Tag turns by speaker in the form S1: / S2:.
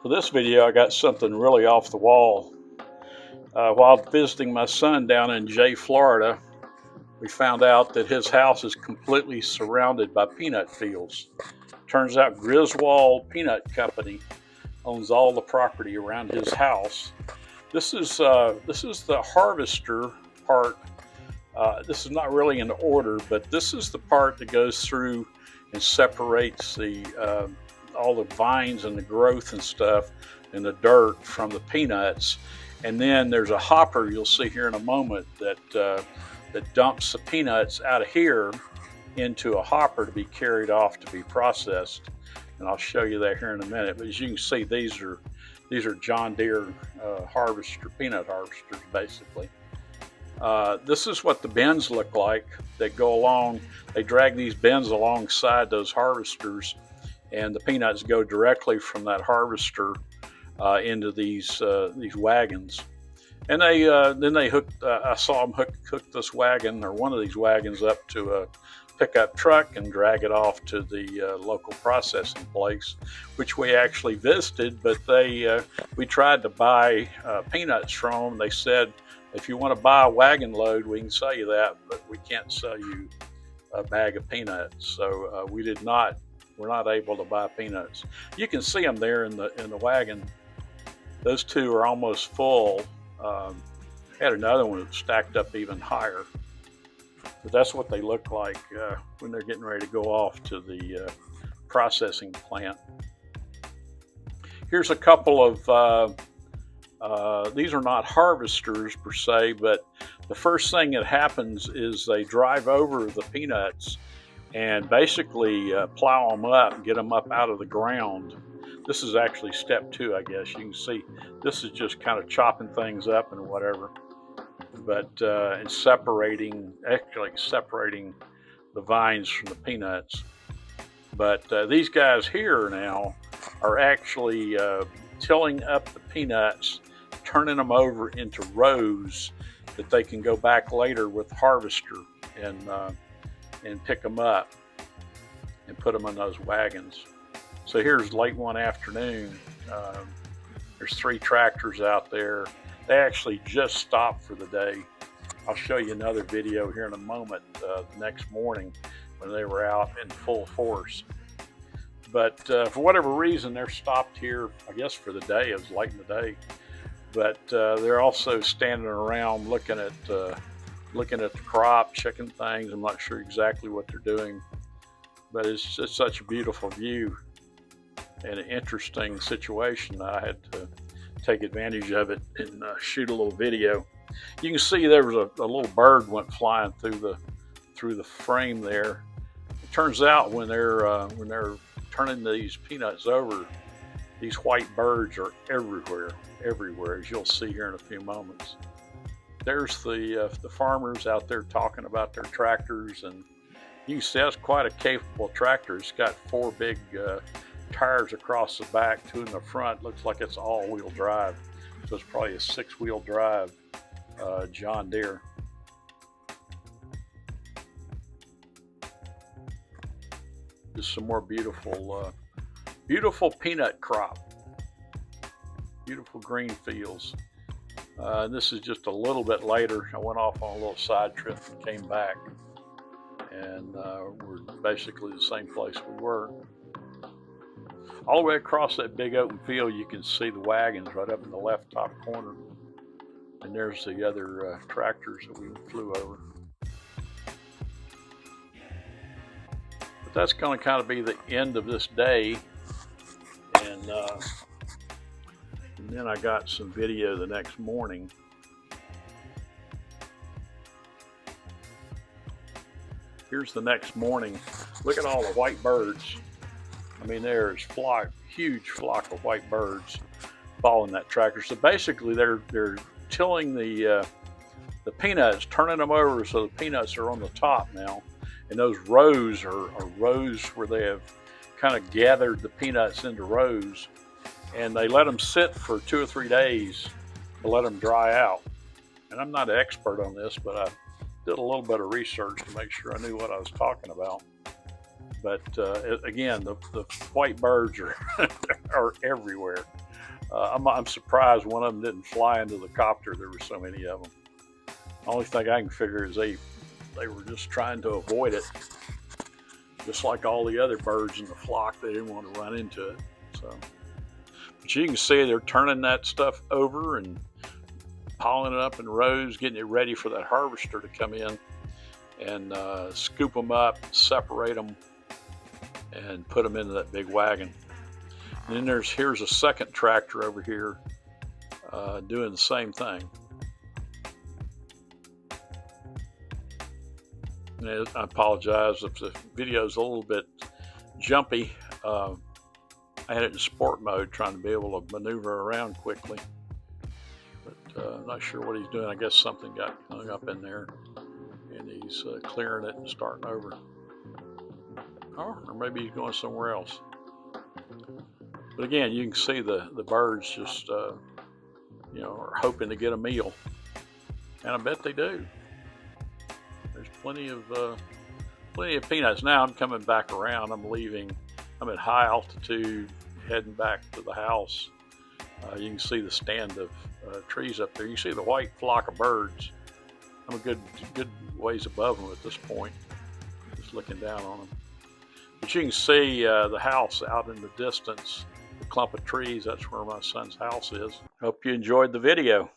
S1: For this video, I got something really off the wall. While visiting my son down in Jay, Florida, we found out that his house is completely surrounded by peanut fields. Turns out Griswold Peanut Company owns all the property around his house. This is the harvester part. This is not really in order, but this is the part that goes through and separates all the vines and the growth and stuff and the dirt from the peanuts. And then there's a hopper you'll see here in a moment that dumps the peanuts out of here into a hopper to be carried off to be processed. And I'll show you that here in a minute. But as you can see, these are John Deere peanut harvesters, basically. This is what the bins look like. They go along, they drag these bins alongside those harvesters, and the peanuts go directly from that harvester into these wagons. And then they hooked. I saw them hook this wagon, or one of these wagons, up to a pickup truck and drag it off to the local processing place, which we actually visited. But we tried to buy peanuts from them. They said, if you want to buy a wagon load, we can sell you that, but we can't sell you a bag of peanuts. So we're not able to buy peanuts. You can see them there in the wagon. Those two are almost full. Had another one that stacked up even higher. But that's what they look like when they're getting ready to go off to the processing plant. Here's a couple of, these are not harvesters per se, but the first thing that happens is they drive over the peanuts and basically plow them up and get them up out of the ground. This is actually step 2, I guess. You can see this is just kind of chopping things up and whatever, but it's separating the vines from the peanuts. But these guys here now are actually tilling up the peanuts, turning them over into rows that they can go back later with the harvester and pick them up and put them in those wagons. So here's late one afternoon. There's 3 tractors out there. They actually just stopped for the day. I'll show you another video here in a moment, the next morning when they were out in full force. But for whatever reason, they're stopped here, I guess for the day. It was late in the day. But they're also standing around looking at the crop, checking things. I'm not sure exactly what they're doing, but it's just such a beautiful view and an interesting situation. I had to take advantage of it and shoot a little video. You can see there was a little bird went flying through the frame there. It turns out when they're turning these peanuts over, these white birds are everywhere, as you'll see here in a few moments. There's the farmers out there talking about their tractors, and you can see that's quite a capable tractor. It's got 4 big tires across the back, 2 in the front. Looks like it's all-wheel drive, so it's probably a 6-wheel drive John Deere. Just some more beautiful peanut crop, beautiful green fields. This is just a little bit later. I went off on a little side trip and came back, and we're basically the same place we were. All the way across that big open field, you can see the wagons right up in the left top corner. And there's the other tractors that we flew over. But that's going to kind of be the end of this day. And then I got some video the next morning. Here's the next morning. Look at all the white birds. I mean, there's huge flock of white birds following that tractor. So basically, they're tilling the peanuts, turning them over so the peanuts are on the top now. And those rows are rows where they have kind of gathered the peanuts into rows, and they let them sit for 2 or 3 days to let them dry out. And I'm not an expert on this, but I did a little bit of research to make sure I knew what I was talking about. But again, the white birds are everywhere. I'm surprised one of them didn't fly into the copter. There were so many of them. The only thing I can figure is they were just trying to avoid it. Just like all the other birds in the flock, they didn't want to run into it. So, but you can see they're turning that stuff over and piling it up in rows, getting it ready for that harvester to come in and scoop them up, separate them, and put them into that big wagon. And then here's a second tractor over here doing the same thing. And I apologize if the video is a little bit jumpy. I had it in sport mode, trying to be able to maneuver around quickly. But I'm not sure what he's doing. I guess something got hung up in there, and he's clearing it and starting over. Oh, or maybe he's going somewhere else. But again, you can see the birds just, are hoping to get a meal. And I bet they do. There's plenty of peanuts. Now I'm coming back around. I'm at high altitude, heading back to the house. You can see the stand of trees up there. You can see the white flock of birds. I'm a good ways above them at this point, just looking down on them. But you can see the house out in the distance, the clump of trees. That's where my son's house is. Hope you enjoyed the video.